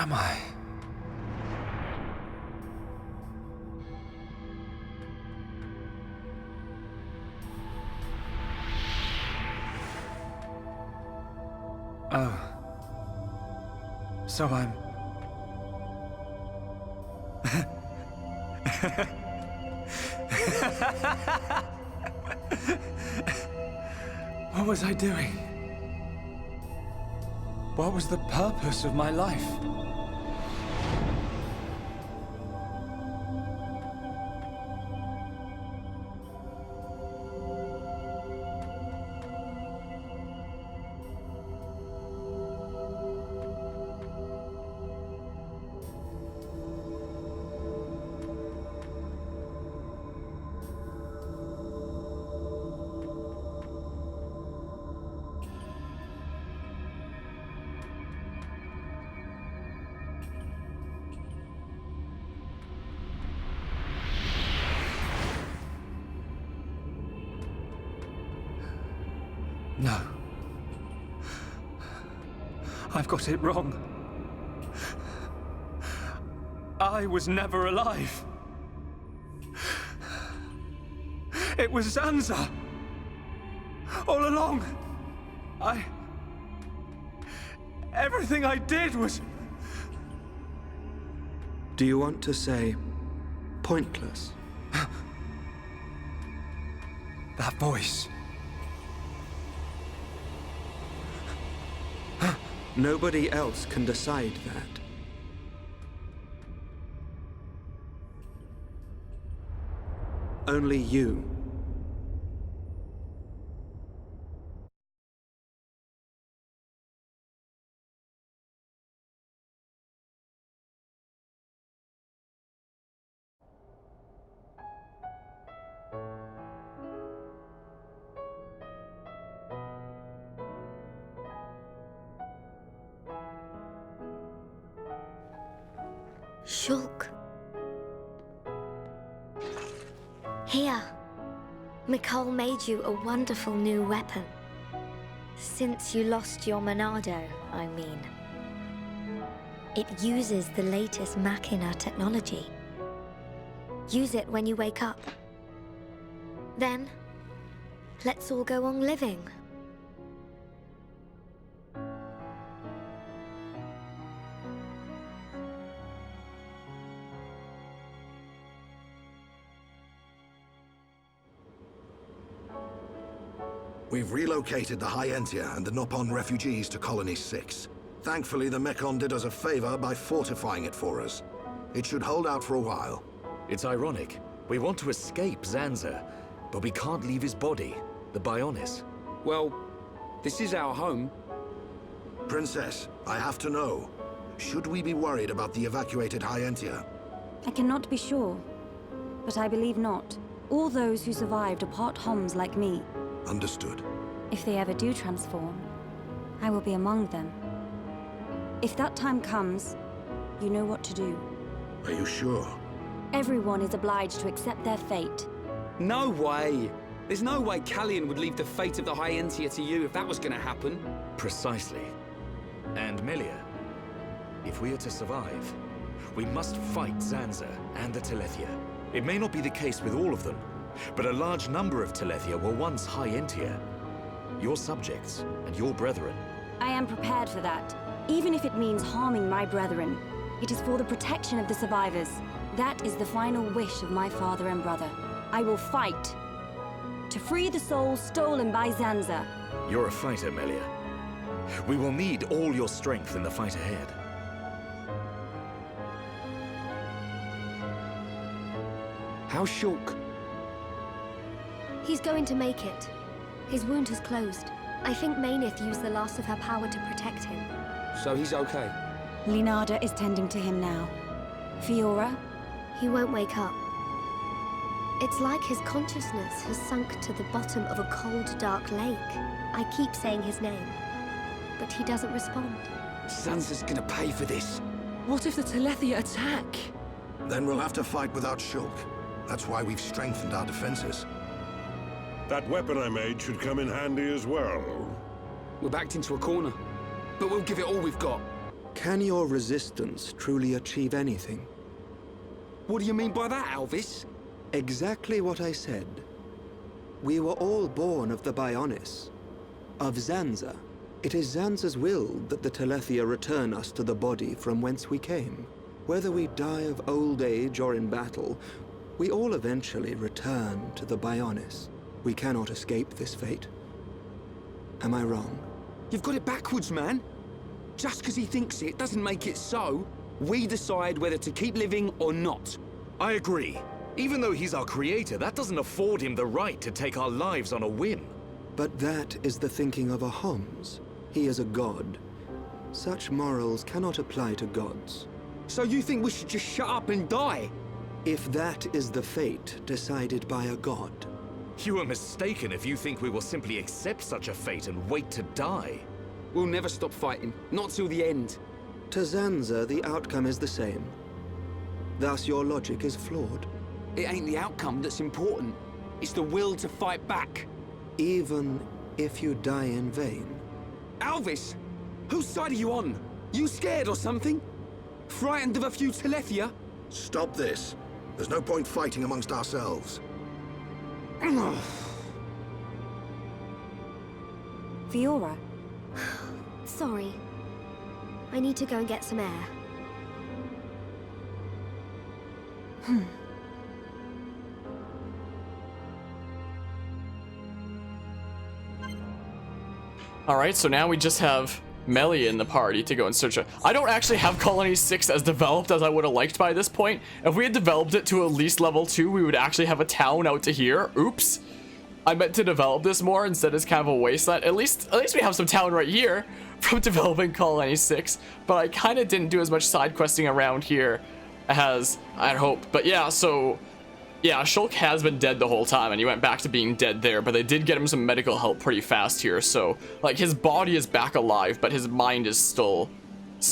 am I? Oh. So I'm... What was I doing? What was the purpose of my life? No. I've got it wrong. I was never alive. It was Zanza. All along. Everything I did was... Do you want to say pointless? That voice. Nobody else can decide that. Only you. Shulk. Here. Mechon made you a wonderful new weapon. Since you lost your Monado, I mean. It uses the latest Machina technology. Use it when you wake up. Then, let's all go on living. We've relocated the Hyentia and the Nopon refugees to Colony 6. Thankfully, the Mechon did us a favor by fortifying it for us. It should hold out for a while. It's ironic. We want to escape Zanza, but we can't leave his body, the Bionis. Well, this is our home. Princess, I have to know. Should we be worried about the evacuated Hyentia? I cannot be sure, but I believe not. All those who survived are part Homs like me. Understood. If they ever do transform, I will be among them. If that time comes, you know what to do. Are you sure? Everyone is obliged to accept their fate. No way! There's no way Callian would leave the fate of the Hyentia to you if that was gonna happen. Precisely. And Melia, if we are to survive, we must fight Zanza and the Telethia. It may not be the case with all of them, but a large number of Telethia were once Hyentia. Your subjects and your brethren. I am prepared for that, even if it means harming my brethren. It is for the protection of the survivors. That is the final wish of my father and brother. I will fight to free the souls stolen by Zanza. You're a fighter, Melia. We will need all your strength in the fight ahead. How's Shulk? He's going to make it. His wound has closed. I think Mainith used the last of her power to protect him. So he's okay? Linada is tending to him now. Fiora? He won't wake up. It's like his consciousness has sunk to the bottom of a cold, dark lake. I keep saying his name, but he doesn't respond. Zanza's gonna pay for this. What if the Telethia attack? Then we'll have to fight without Shulk. That's why we've strengthened our defenses. That weapon I made should come in handy as well. We're backed into a corner, but we'll give it all we've got. Can your resistance truly achieve anything? What do you mean by that, Alvis? Exactly what I said. We were all born of the Bionis, of Zanza. It is Zanza's will that the Telethia return us to the body from whence we came. Whether we die of old age or in battle, we all eventually return to the Bionis. We cannot escape this fate. Am I wrong? You've got it backwards, man. Just because he thinks it doesn't make it so. We decide whether to keep living or not. I agree. Even though he's our creator, that doesn't afford him the right to take our lives on a whim. But that is the thinking of a Homs. He is a god. Such morals cannot apply to gods. So you think we should just shut up and die? If that is the fate decided by a god. You are mistaken if you think we will simply accept such a fate and wait to die. We'll never stop fighting. Not till the end. To Zanza, the outcome is the same. Thus, your logic is flawed. It ain't the outcome that's important. It's the will to fight back. Even if you die in vain. Alvis! Whose side are you on? You scared or something? Frightened of a few Telethia? Stop this. There's no point fighting amongst ourselves. Fiora, Sorry. I need to go and get some air. Alright, so now we just have Melia in the party to go in search of. I don't actually have Colony 6 as developed as I would have liked by this point. If we had developed it to at least level 2, we would actually have a town out to here. Oops. I meant to develop this more, instead it's kind of a wasteland. At least we have some town right here from developing Colony 6, but I kind of didn't do as much side questing around here as I'd hoped. But yeah, so yeah, Shulk has been dead the whole time, and he went back to being dead there, but they did get him some medical help pretty fast here, so like his body is back alive, but his mind is still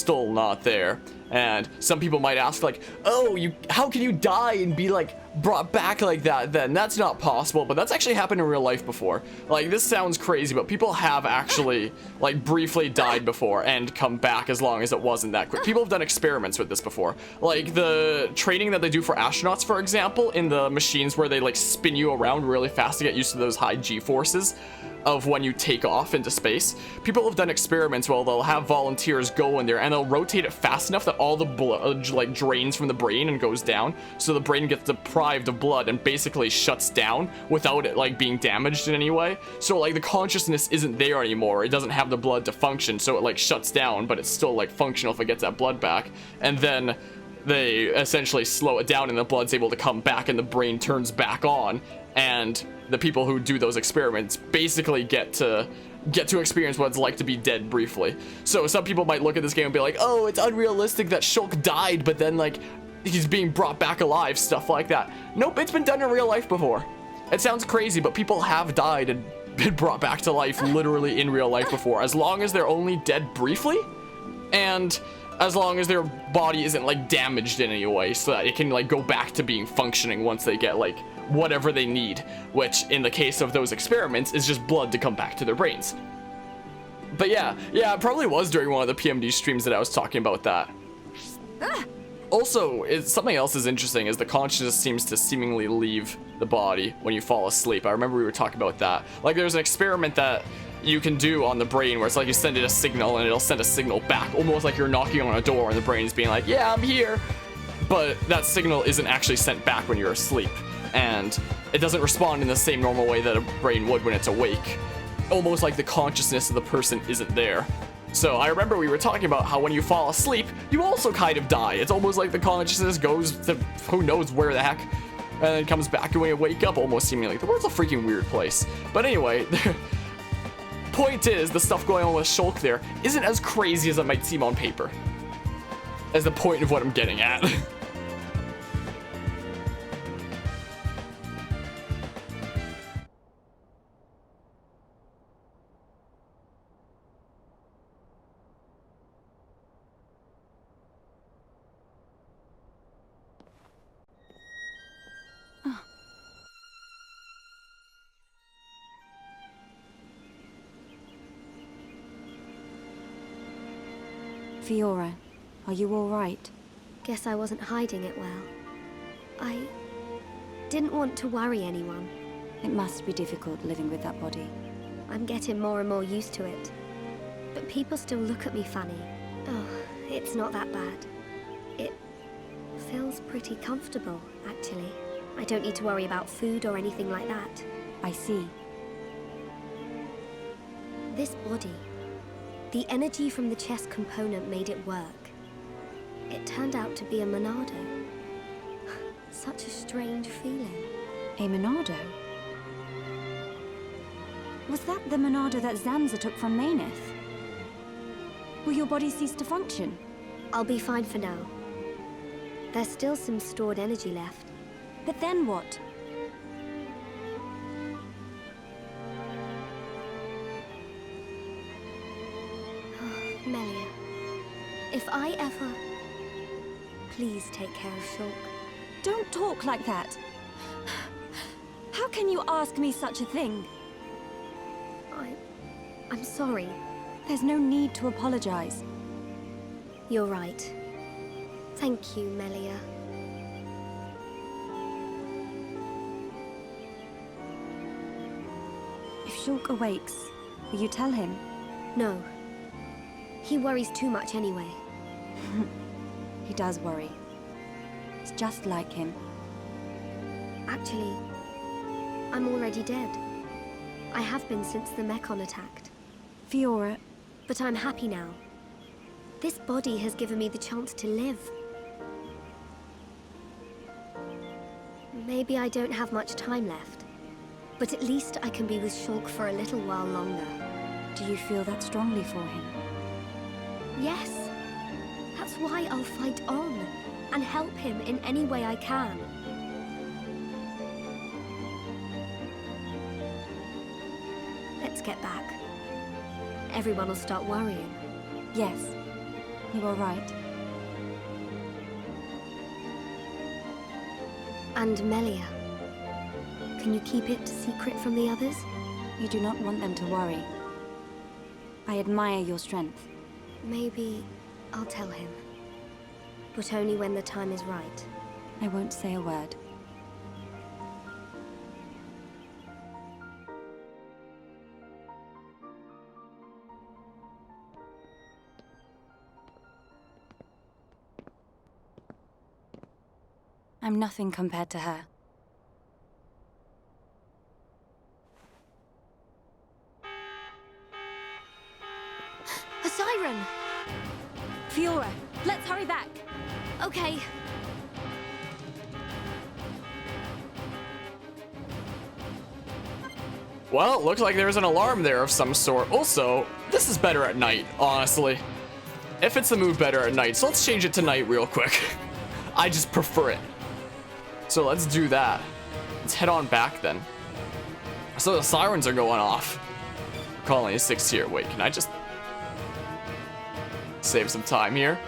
not there. And some people might ask, like, oh, how can you die and be like brought back like that? Then that's not possible, but that's actually happened in real life before. Like, this sounds crazy, but people have actually like briefly died before and come back, as long as it wasn't that quick. People have done experiments with this before, like the training that they do for astronauts, for example, in the machines where they like spin you around really fast to get used to those high G-forces of when you take off into space. People have done experiments where they'll have volunteers go in there and they'll rotate it fast enough that all the blood like drains from the brain and goes down, so the brain gets deprived of blood and basically shuts down without it like being damaged in any way. So like the consciousness isn't there anymore, it doesn't have the blood to function, so it like shuts down, but it's still like functional if it gets that blood back. And then they essentially slow it down and the blood's able to come back and the brain turns back on, and the people who do those experiments basically get to experience what it's like to be dead briefly. So some people might look at this game and be like, oh, it's unrealistic that Shulk died, but then like he's being brought back alive, stuff like that. Nope, it's been done in real life before. It sounds crazy, but people have died and been brought back to life literally in real life before, as long as they're only dead briefly, and as long as their body isn't like damaged in any way, so that it can like go back to being functioning once they get like whatever they need, which in the case of those experiments is just blood to come back to their brains. But yeah, it probably was during one of the PMD streams that I was talking about that. Also, something else is interesting is the consciousness seems to seemingly leave the body when you fall asleep. I remember we were talking about that. Like there's an experiment that you can do on the brain where it's like you send it a signal and it'll send a signal back, almost like you're knocking on a door and the brain is being like, yeah, I'm here. But that signal isn't actually sent back when you're asleep, and it doesn't respond in the same normal way that a brain would when it's awake. Almost like the consciousness of the person isn't there. So I remember we were talking about how when you fall asleep, you also kind of die. It's almost like the consciousness goes to who knows where the heck, and then comes back, and when you wake up, almost seeming like the world's a freaking weird place. But anyway, point is, the stuff going on with Shulk there isn't as crazy as it might seem on paper. As the point of what I'm getting at. Fiora, are you all right? Guess I wasn't hiding it well. I didn't want to worry anyone. It must be difficult living with that body. I'm getting more and more used to it. But people still look at me funny. Oh, it's not that bad. It feels pretty comfortable, actually. I don't need to worry about food or anything like that. I see. This body, the energy from the chest component made it work. It turned out to be a Monado. Such a strange feeling. A Monado? Was that the Monado that Zanza took from Maineth? Will your body cease to function? I'll be fine for now. There's still some stored energy left. But then what? Melia, if I ever... Please take care of Shulk. Don't talk like that. How can you ask me such a thing? I'm sorry. There's no need to apologize. You're right. Thank you, Melia. If Shulk awakes, will you tell him? No. He worries too much anyway. He does worry. It's just like him. Actually, I'm already dead. I have been since the Mechon attacked. Fiora... But I'm happy now. This body has given me the chance to live. Maybe I don't have much time left, but at least I can be with Shulk for a little while longer. Do you feel that strongly for him? Yes. That's why I'll fight on and help him in any way I can. Let's get back. Everyone will start worrying. Yes, you are right. And Melia, can you keep it secret from the others? You do not want them to worry. I admire your strength. Maybe I'll tell him. But only when the time is right. I won't say a word. I'm nothing compared to her. A siren! Fiora, let's hurry back! Okay. Well, it looks like there's an alarm there of some sort. Also, this is better at night, honestly. If it's the move better at night, so let's change it to night real quick. I just prefer it. So let's do that. Let's head on back then. So the sirens are going off. Colony 6 here. Wait, can I just save some time here?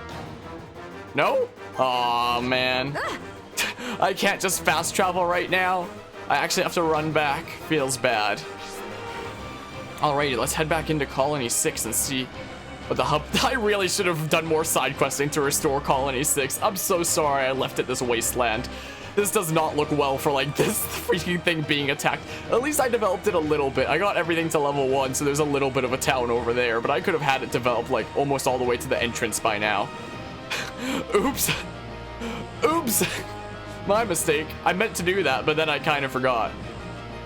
No? Aw, man. I can't just fast travel right now. I actually have to run back. Feels bad. Alrighty, let's head back into Colony 6 and see what the hub... I really should have done more side questing to restore Colony 6. I'm so sorry I left it this wasteland. This does not look well for, like, this freaking thing being attacked. At least I developed it a little bit. I got everything to level 1, so there's a little bit of a town over there. But I could have had it developed, like, almost all the way to the entrance by now. Oops. Oops. My mistake. I meant to do that, but then I kind of forgot.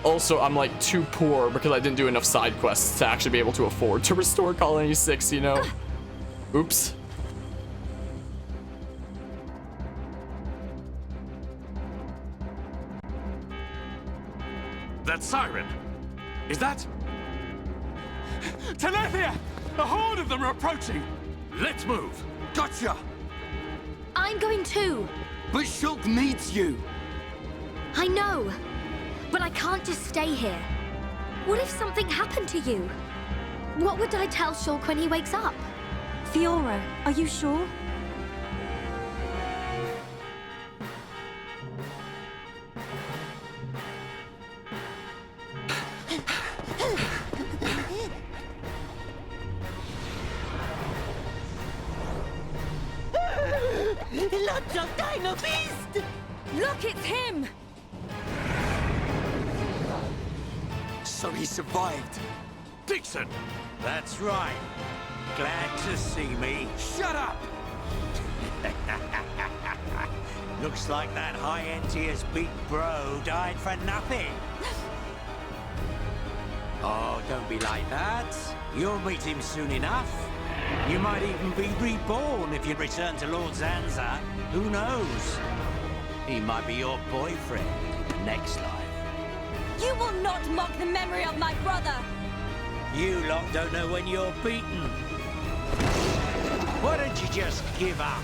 Also, I'm, like, too poor because I didn't do enough side quests to actually be able to afford to restore Colony 6, you know? Oops. That siren! Is that... Telethia! A horde of them are approaching! Let's move! Gotcha! I'm going too! But Shulk needs you! I know! But I can't just stay here. What if something happened to you? What would I tell Shulk when he wakes up? Fiora, are you sure? final beast! Look, it's him! So he survived. Dixon! That's right. Glad to see me. Shut up! Looks like that high Entia's big bro died for nothing. Oh, don't be like that. You'll meet him soon enough. You might even be reborn if you return to Lord Zanza. Who knows? He might be your boyfriend in the next life. You will not mock the memory of my brother! You lot don't know when you're beaten. Why don't you just give up?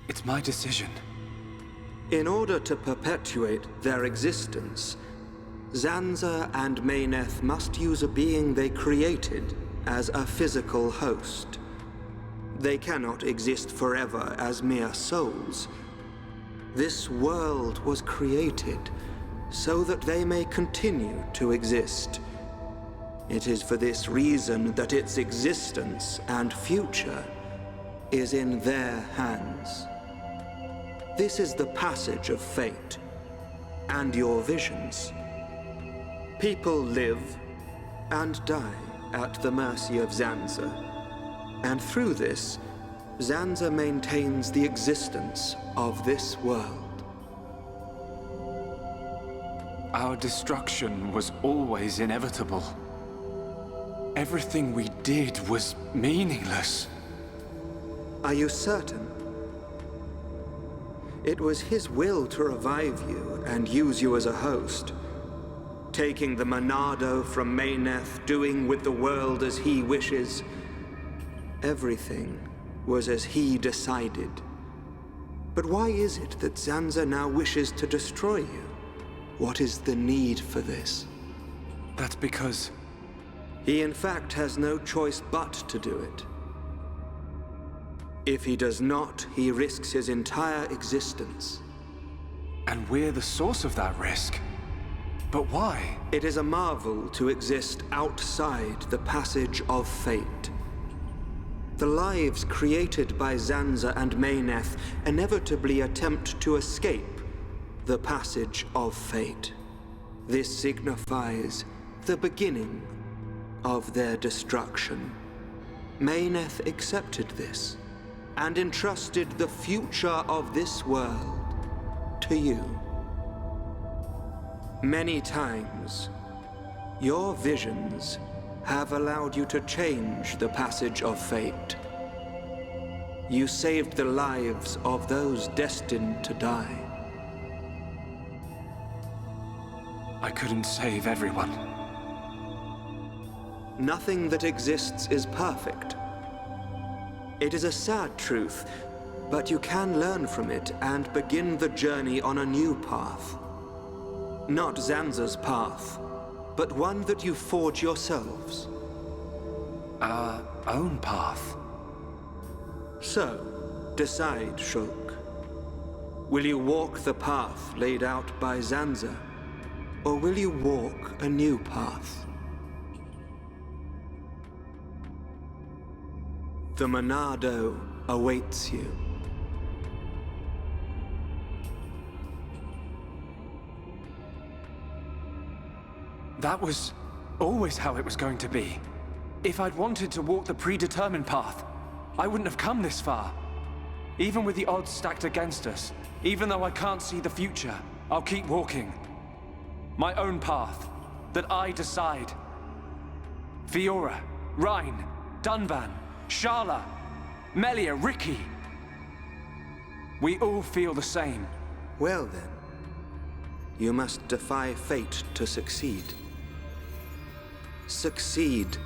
It's my decision. In order to perpetuate their existence, Zanza and Meyneth must use a being they created as a physical host. They cannot exist forever as mere souls. This world was created so that they may continue to exist. It is for this reason that its existence and future is in their hands. This is the passage of fate, and your visions. People live and die at the mercy of Zanza, and through this, Zanza maintains the existence of this world. Our destruction was always inevitable. Everything we did was meaningless. Are you certain? It was his will to revive you and use you as a host. Taking the Monado from Meyneth, doing with the world as he wishes. Everything was as he decided. But why is it that Zanza now wishes to destroy you? What is the need for this? That's because... He in fact has no choice but to do it. If he does not, he risks his entire existence. And we're the source of that risk. But why? It is a marvel to exist outside the passage of fate. The lives created by Zanza and Meyneth inevitably attempt to escape the passage of fate. This signifies the beginning of their destruction. Meyneth accepted this and entrusted the future of this world to you. Many times, your visions have allowed you to change the passage of fate. You saved the lives of those destined to die. I couldn't save everyone. Nothing that exists is perfect. It is a sad truth, but you can learn from it and begin the journey on a new path. Not Zanza's path, but one that you forge yourselves. Our own path. So, decide, Shulk. Will you walk the path laid out by Zanza, or will you walk a new path? The Monado awaits you. That was always how it was going to be. If I'd wanted to walk the predetermined path, I wouldn't have come this far. Even with the odds stacked against us, even though I can't see the future, I'll keep walking. My own path, that I decide. Fiora, Rhine, Dunban, Sharla, Melia, Ricky. We all feel the same. Well then, you must defy fate to succeed. Succeed,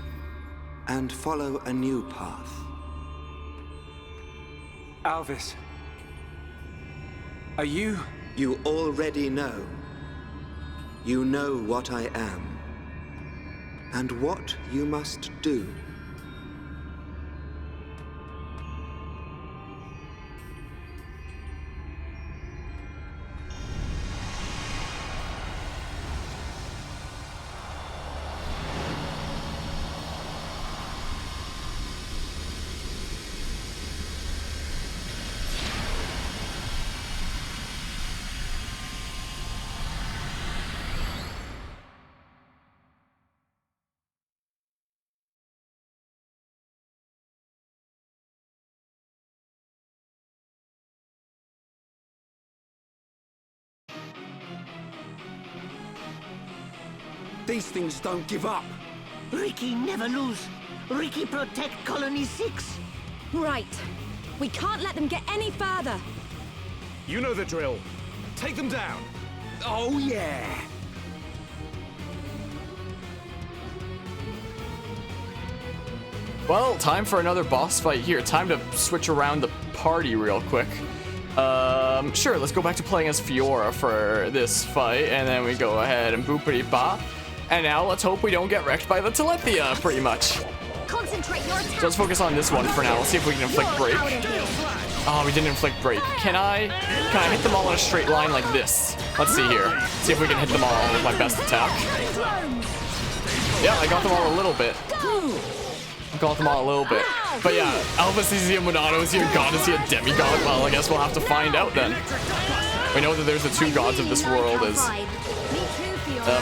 and follow a new path. Alvis, are you... You already know. You know what I am, and what you must do. These things don't give up. Ricky never lose. Ricky protect Colony 6. Right. We can't let them get any further. You know the drill. Take them down. Oh, yeah. Well, time for another boss fight here. Time to switch around the party real quick. Sure, let's go back to playing as Fiora for this fight, and then we go ahead and boopity-bop. And now let's hope we don't get wrecked by the Telethia, pretty much. Concentrate your attack. So let's focus on this one for now. Let's see if we can inflict break. Oh, we didn't inflict break. Can I hit them all in a straight line like this? Let's see here. See if we can hit them all with my best attack. Yeah, I got them all a little bit. Got them all a little bit. But yeah, Alvis, is he a Monado? Is he a god? Is he a demigod? Well, I guess we'll have to find out then. We know that there's the two gods of this world as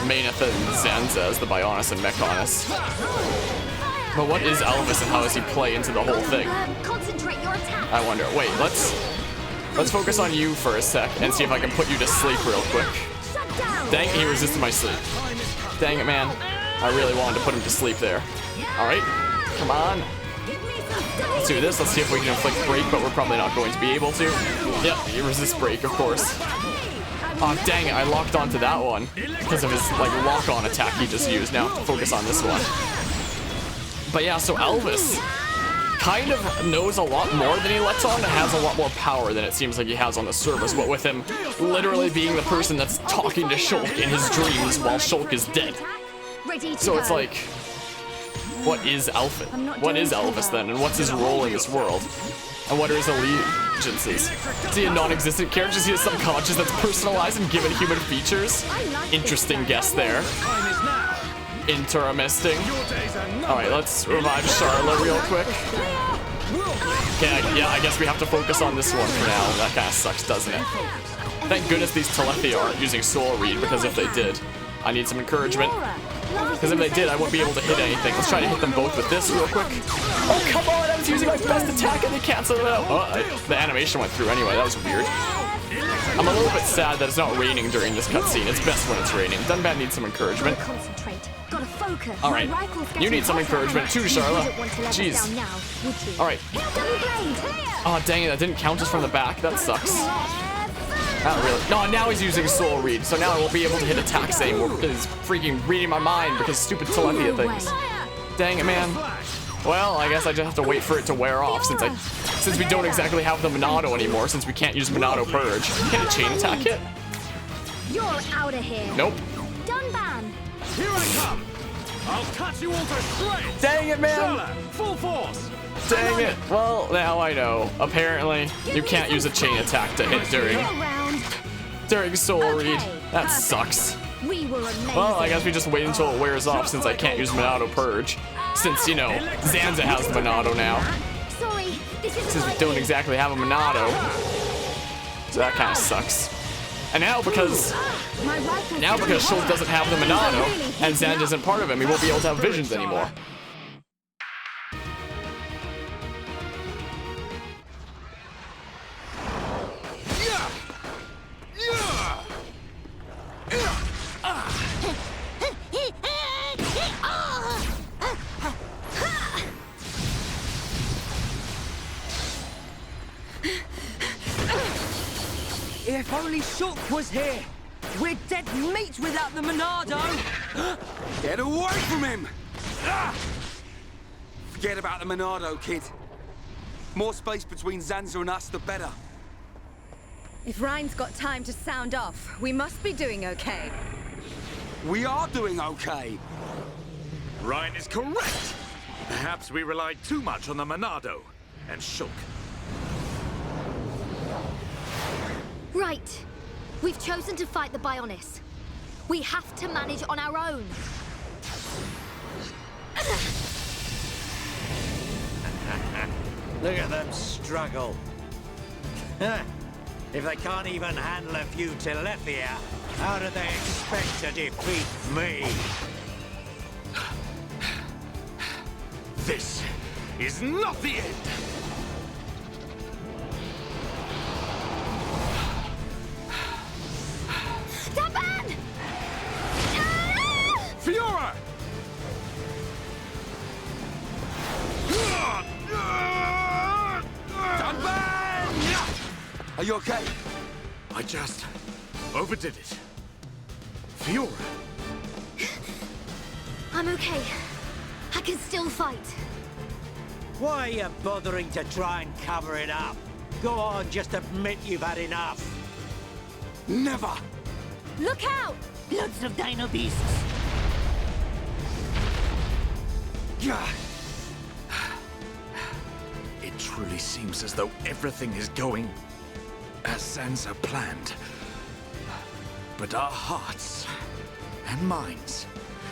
Maineth and Zanza as the Bionis and Mechonus. But what is Alvis and how does he play into the whole thing? I wonder. Wait, let's focus on you for a sec and see if I can put you to sleep real quick. Dang it, he resisted my sleep. Dang it, man. I really wanted to put him to sleep there. Alright, come on. Let's do this. Let's see if we can inflict break, but we're probably not going to be able to. Yep, he resists break, of course. Oh, dang it, I locked onto that one because of his, like, lock-on attack he just used. Now I have to focus on this one. But yeah, so Alvis kind of knows a lot more than he lets on and has a lot more power than it seems like he has on the surface, what with him literally being the person that's talking to Shulk in his dreams while Shulk is dead. So it's like, what is Alvis? What is Alvis then, and what's his role in this world? And what are his allegiances? Is he a non-existent character? Is he a subconscious that's personalized and given human features? Interesting guess there. Interesting. Alright, let's revive Charlotte real quick. Okay, yeah, I guess we have to focus on this one for now. That kind of sucks, doesn't it? Thank goodness these Telethia aren't using Soul Read, because if they did, I need some encouragement. Because if they did, I wouldn't be able to hit anything. Let's try to hit them both with this real quick. Oh, come on! I was using my best attack and they canceled it out. Oh, the animation went through anyway. That was weird. I'm a little bit sad that it's not raining during this cutscene. It's best when it's raining. Dunban needs some encouragement. Alright, you need some encouragement too, Charlotte. Jeez. Alright. Oh, dang it, that didn't count us from the back. That sucks. Not really. No, now he's using Soul Read, so now I won't be able to hit attacks anymore because he's freaking reading my mind because stupid Telethia things. Dang it, man. Well, I guess I just have to wait for it to wear off since we don't exactly have the Monado anymore, since we can't use Monado Purge. Can a chain attack hit? You're out of here. Nope. Dunban. Here I come. I'll cut you all to shreds. Dang it, man. Charlotte, full force. Dang it. Well, now I know. Apparently, you can't use a chain attack to hit during Soul Read. That sucks. Well, I guess we just wait until it wears off since I can't use Monado Purge. Since, you know, Zanza has the Monado now. Since we don't exactly have a Monado. So that kind of sucks. And now because Shulk doesn't have the Monado and Zanza isn't part of him, he won't be able to have visions anymore. If only Shulk was here! We're dead meat without the Monado! Get away from him! Forget about the Monado, kid. More space between Zanza and us, the better. If Rhine's got time to sound off, we must be doing okay. We are doing okay. Rhine is correct. Perhaps we relied too much on the Monado and Shulk. Right. We've chosen to fight the Bionis. We have to manage on our own. Look at them struggle. If they can't even handle a few Telethia, how do they expect to defeat me? This is not the end! Dunban! Fiora! Are you okay? I just overdid it. Fiora. I'm okay. I can still fight. Why are you bothering to try and cover it up? Go on, just admit you've had enough. Never! Look out! Lots of dino beasts. Yeah. It truly seems as though everything is going as Zanza planned. But our hearts and minds,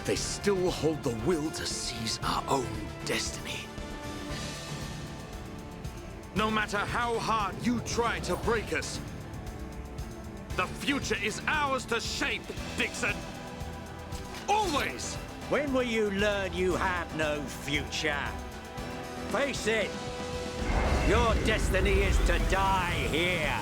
they still hold the will to seize our own destiny. No matter how hard you try to break us, the future is ours to shape, Dixon. Always! When will you learn you have no future? Face it, your destiny is to die here.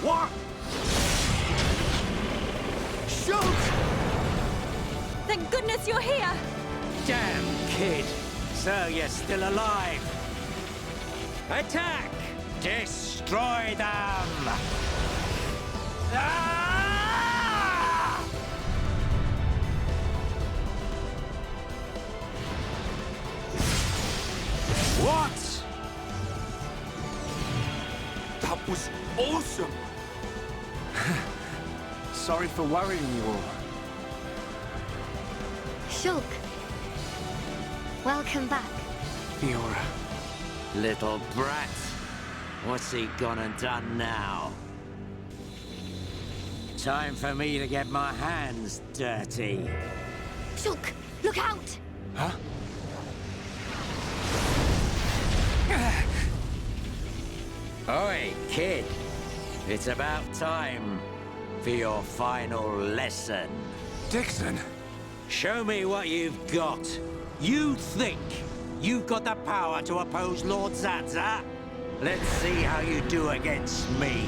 What? Shoot! Thank goodness you're here! Damn kid, so you're still alive. Attack! Destroy them! Ah! What? That was awesome! Sorry for worrying you all. Shulk. Welcome back. Fiora. Little brat, what's he gone and done now? Time for me to get my hands dirty. Shulk, look out! Huh? Oi, kid. It's about time for your final lesson. Dixon? Show me what you've got. You think you've got the power to oppose Lord Zanza? Let's see how you do against me.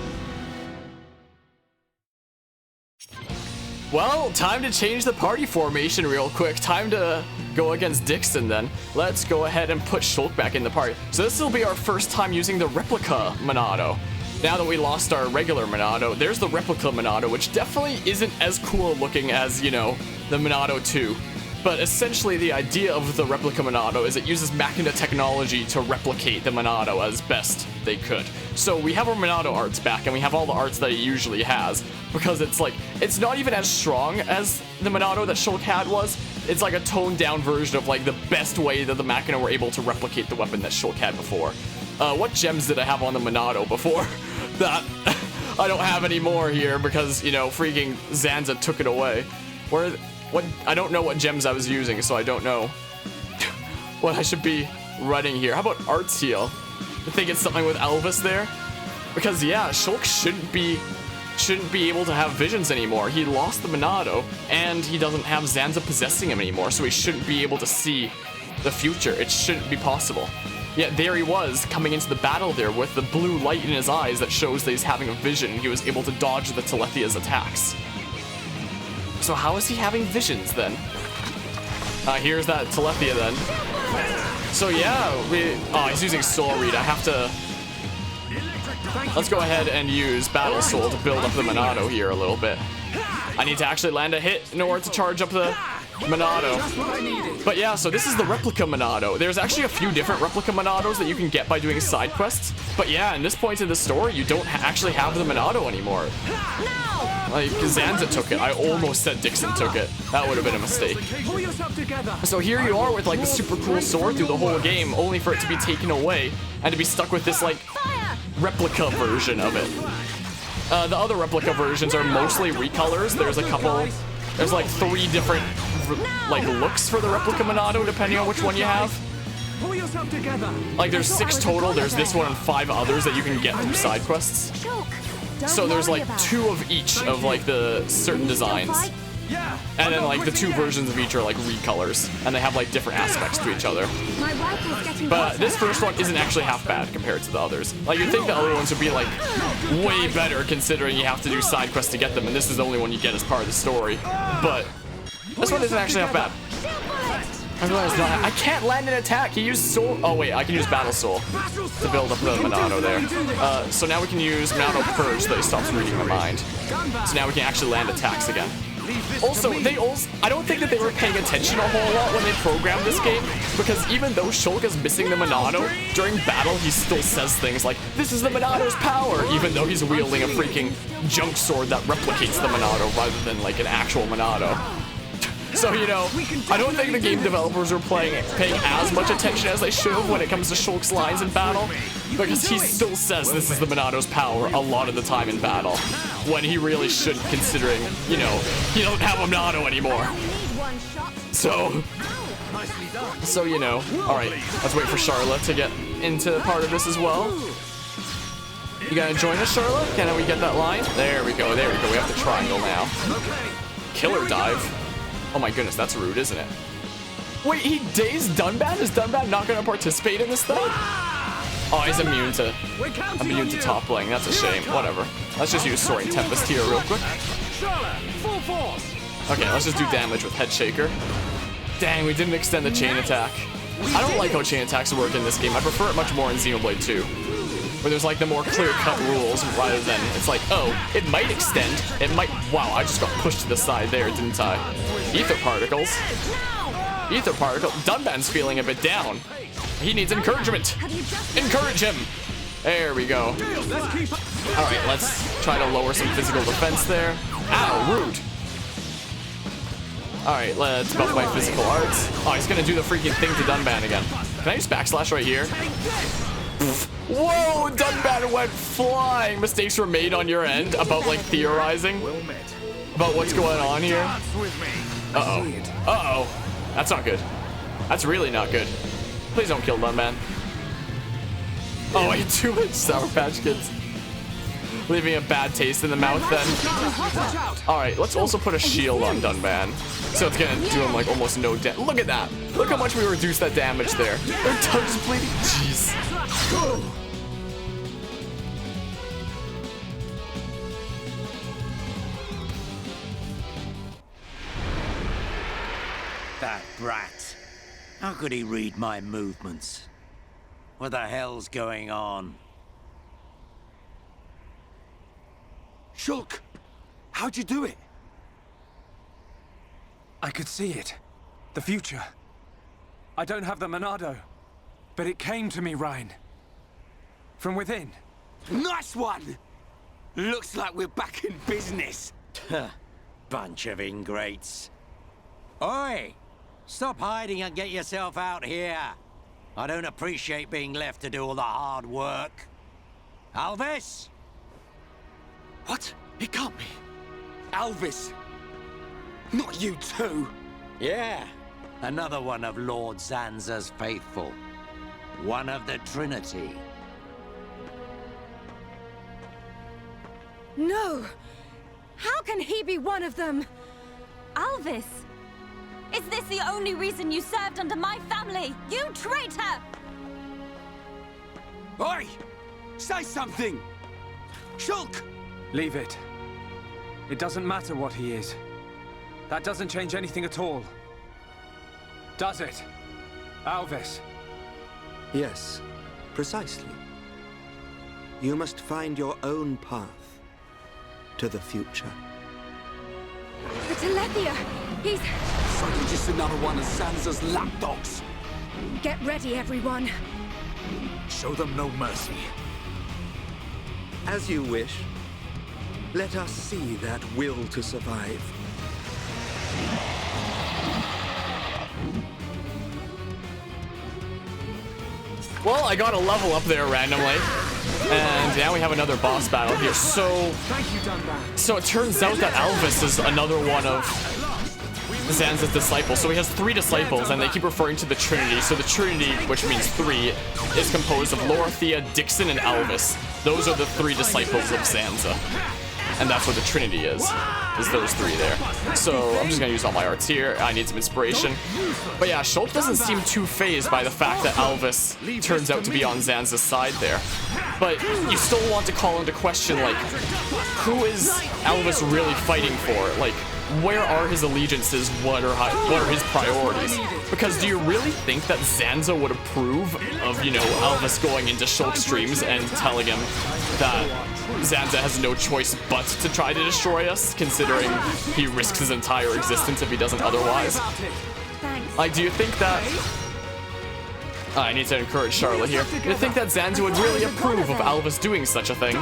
Well, time to change the party formation real quick. Time to go against Dixon then. Let's go ahead and put Shulk back in the party. So this will be our first time using the replica Monado. Now that we lost our regular Monado, there's the replica Monado, which definitely isn't as cool looking as, you know, the Monado 2. But essentially the idea of the replica Monado is it uses Machina technology to replicate the Monado as best they could. So we have our Monado arts back, and we have all the arts that it usually has, because it's like, it's not even as strong as the Monado that Shulk had was. It's like a toned down version of like the best way that the Machina were able to replicate the weapon that Shulk had before. What gems did I have on the Monado before? That I don't have any more here because, you know, freaking Zanza took it away. What? I don't know what gems I was using, so I don't know what I should be running here. How about Arts Heal? I think it's something with Alvis there. Because yeah, Shulk shouldn't be able to have visions anymore. He lost the Monado, and he doesn't have Zanza possessing him anymore, so he shouldn't be able to see the future. It shouldn't be possible. Yet there he was, coming into the battle there with the blue light in his eyes that shows that he's having a vision. He was able to dodge the Telethia's attacks. So how is he having visions then? Here's that Telethia then. So yeah, he's using Soul Read. I have to... Let's go ahead and use Battle Soul to build up the Monado here a little bit. I need to actually land a hit in order to charge up the Monado. But yeah, so this is the replica Monado. There's actually a few different replica Monados that you can get by doing side quests. But yeah, in this point in the story, you don't actually have the Monado anymore. Like, Zanza took it. I almost said Dixon took it. That would have been a mistake. So here you are with like the super cool sword through the whole game, only for it to be taken away and to be stuck with this like replica version of it. The other replica versions are mostly recolors. There's a couple, there's like 3 different like looks for the replica Monado depending on which one you have. Like there's 6 total, there's this one and 5 others that you can get through side quests. So there's like 2 of each of like the certain designs. And then like the two versions of each are like recolors, and they have like different aspects to each other. My rifle's getting But closer. this first one isn't actually half bad compared to the others. Like you'd think the other ones would be like way better considering you have to do side quests to get them, and this is the only one you get as part of the story. But this one isn't actually half bad. I realized I can't land an attack. He used soul. Oh wait, I can use battle soul to build up the Monado there. So now we can use Monado purge so that he stops reading my mind. So now we can actually land attacks again. Also, I don't think that they were paying attention a whole lot when they programmed this game, because even though Shulk is missing the Monado, during battle he still says things like, "This is the Monado's power," even though he's wielding a freaking junk sword that replicates the Monado rather than like an actual Monado. So, you know, I don't think the game developers are paying as much attention as they should have when it comes to Shulk's lines in battle, because he still says this is the Monado's power a lot of the time in battle, when he really shouldn't, considering, you know, he don't have a Monado anymore. So, you know, alright, let's wait for Charlotte to get into part of this as well. You gotta join us, Charlotte? Can we get that line? There we go, there we go. We have the triangle now. Killer dive. Oh my goodness, that's rude, isn't it? Wait, he dazed Dunban? Is Dunban not going to participate in this thing? Oh, he's immune to toppling. That's a shame. Whatever. Let's just use Soaring Tempest here real quick. Okay, let's just do damage with Head Shaker. Dang, we didn't extend the chain attack. I don't like how chain attacks work in this game. I prefer it much more in Xenoblade 2. Where there's like the more clear-cut rules rather than it's like, oh, it might extend, it might. Wow, I just got pushed to the side there, didn't I? Ether particles. Ether particle. Dunban's feeling a bit down. He needs encouragement. Encourage him. There we go. All right, let's try to lower some physical defense there. Ow, rude. All right, let's buff my physical arts. Oh, he's gonna do the freaking thing to Dunban again. Can I use backslash right here? Whoa, Dunban went flying. Mistakes were made on your end about like theorizing about what's going on here. Uh-oh. Uh-oh. That's not good. That's really not good. Please don't kill Dunban. Oh, wait, too much Sour Patch Kids. Leaving a bad taste in the mouth then. Alright, let's also put a shield on Dunban. So it's gonna do him like almost no damage. Look at that. Look how much we reduced that damage there. Their tongue's bleeding. Jeez. That brat. How could he read my movements? What the hell's going on? Shulk, how'd you do it? I could see it. The future. I don't have the Monado, but it came to me, Ryan. From within. Nice one! Looks like we're back in business. Bunch of ingrates. Oi! Stop hiding and get yourself out here. I don't appreciate being left to do all the hard work. Alvis? What? It can't be. Alvis. Not you too. Yeah. Another one of Lord Zanza's faithful. One of the Trinity. No! How can he be one of them? Alvis! Is this the only reason you served under my family? You traitor! Oi! Say something! Shulk! Leave it. It doesn't matter what he is. That doesn't change anything at all. Does it? Alvis? Yes, precisely. You must find your own path to the future. The Telethia! He's... So you're just another one of Zanza's lapdogs. Get ready, everyone. Show them no mercy. As you wish. Let us see that will to survive. Well, I got a level up there randomly. And now we have another boss battle here. So it turns out that Alvis is another one of Zanza's disciples. So he has 3 disciples, and they keep referring to the Trinity. So the Trinity, which means 3, is composed of Telethia, Dixon, and Alvis. Those are the 3 disciples of Zanza. and that's what the Trinity is those three there. So I'm just gonna use all my arts here. I need some inspiration. But yeah, Shulk doesn't seem too fazed by the fact that Alvis turns out to be on Zanza's side there. But you still want to call into question, like, who is Alvis really fighting for? Like, where are his allegiances? What are his priorities? Because do you really think that Zanza would approve of, you know, Alvis going into Shulk's streams and telling him that Zanza has no choice but to try to destroy us, considering he risks his entire existence if he doesn't otherwise? Like, do you think that... I need to encourage Charlotte here. Do you think that Zanza would really approve of Alvis doing such a thing?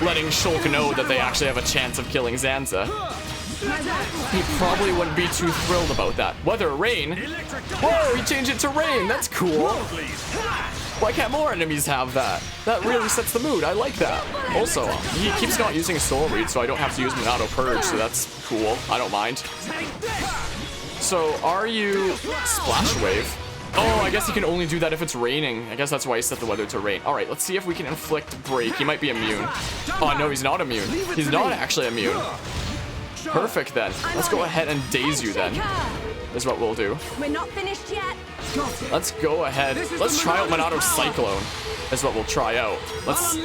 Letting Shulk know that they actually have a chance of killing Zanza? He probably wouldn't be too thrilled about that. Weather rain? Whoa, he changed it to rain. That's cool. Why can't more enemies have that? That really sets the mood. I like that. Also, he keeps not using Soul Read, so I don't have to use Monado Purge, so that's cool. I don't mind. So, are you Splash Wave? Oh, I guess he can only do that if it's raining. I guess that's why he set the weather to rain. All right, let's see if we can inflict break. He might be immune. Oh, no, he's not immune. He's not actually immune. Perfect, then. Let's go ahead and daze you, then. Is what we'll do. We're not finished yet. Let's go ahead. Let's try out Monado Cyclone. Is what we'll try out. Let's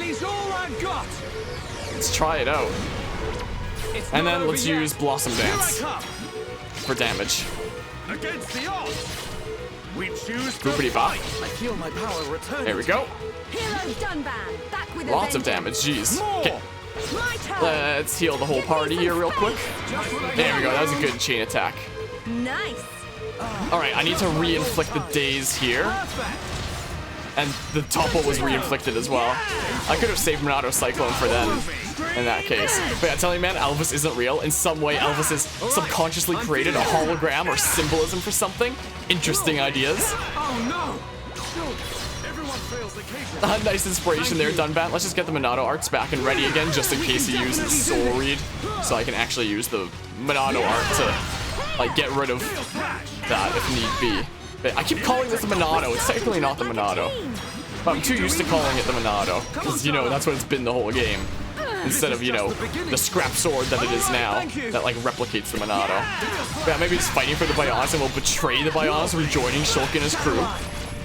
try it out. And then let's use Blossom Dance for damage. Against the odds. We choose Boopity bop. I feel my power return. There we go. Hero Dunban, back with Lots of damage, jeez. Okay. Let's heal the whole party here real quick. There we go, that was a good chain attack. Nice. Alright, I need to re-inflict the daze here. And the topple was re-inflicted as well. I could have saved Monado Cyclone for them in that case. But yeah, tell you man, Alvis isn't real. In some way, Alvis has subconsciously created a hologram or symbolism for something. Interesting ideas. Nice inspiration there, Dunban. Let's just get the Monado arts back and ready again, just in case he uses Soul Read. So I can actually use the Monado art to, like, get rid of that if need be. But I keep calling this the Monado. It's technically not the Monado. But I'm too used to calling it the Monado. Because, you know, that's what it's been the whole game. Instead of, you know, the scrap sword that it is now. That, like, replicates the Monado. But yeah, maybe he's fighting for the Bionis and will betray the Bionis, rejoining Shulk and his crew.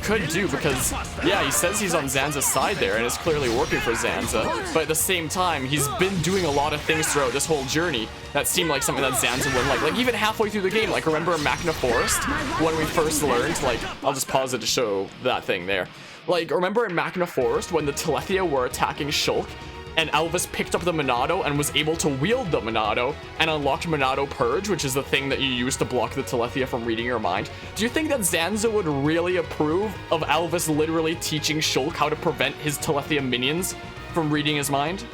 Could do, because, yeah, he says he's on Zanza's side there, and it's clearly working for Zanza. But at the same time, he's been doing a lot of things throughout this whole journey that seemed like something that Zanza would like. Like, even halfway through the game, like, remember in Machina Forest, when we first learned, like, I'll just pause it to show that thing there. Like, remember in Machina Forest, when the Telethia were attacking Shulk, and Alvis picked up the Monado and was able to wield the Monado and unlocked Monado Purge, which is the thing that you use to block the Telethia from reading your mind. Do you think that Zanza would really approve of Alvis literally teaching Shulk how to prevent his Telethia minions from reading his mind?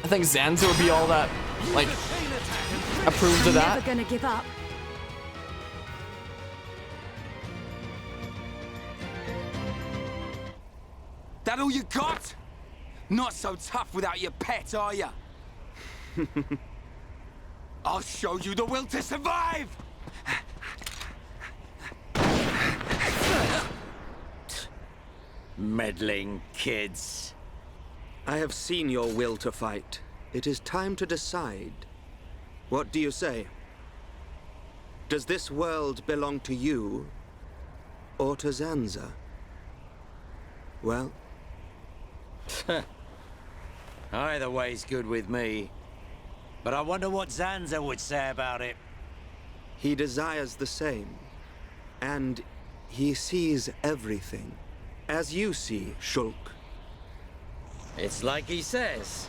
I think Zanza would be all that, like, approved of that. Never gonna give up. That all you got? Not so tough without your pet, are ya? I'll show you the will to survive! Meddling kids. I have seen your will to fight. It is time to decide. What do you say? Does this world belong to you, or to Zanza? Well... Either way's good with me. But I wonder what Zanza would say about it. He desires the same. And he sees everything. As you see, Shulk. It's like he says.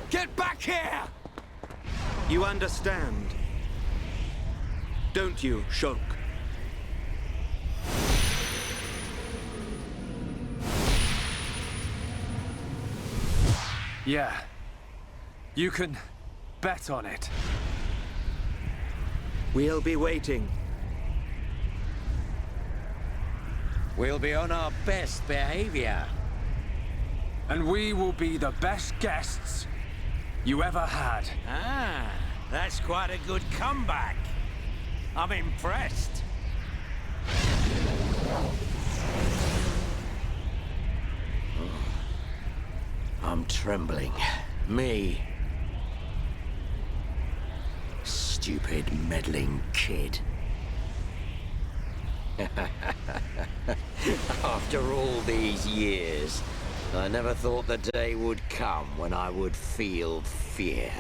Get back here! You understand, don't you, Shulk? Yeah. You can bet on it. We'll be waiting. We'll be on our best behavior. And we will be the best guests you ever had. Ah, that's quite a good comeback. I'm impressed. I'm trembling. Me. Stupid, meddling kid. After all these years, I never thought the day would come when I would feel fear.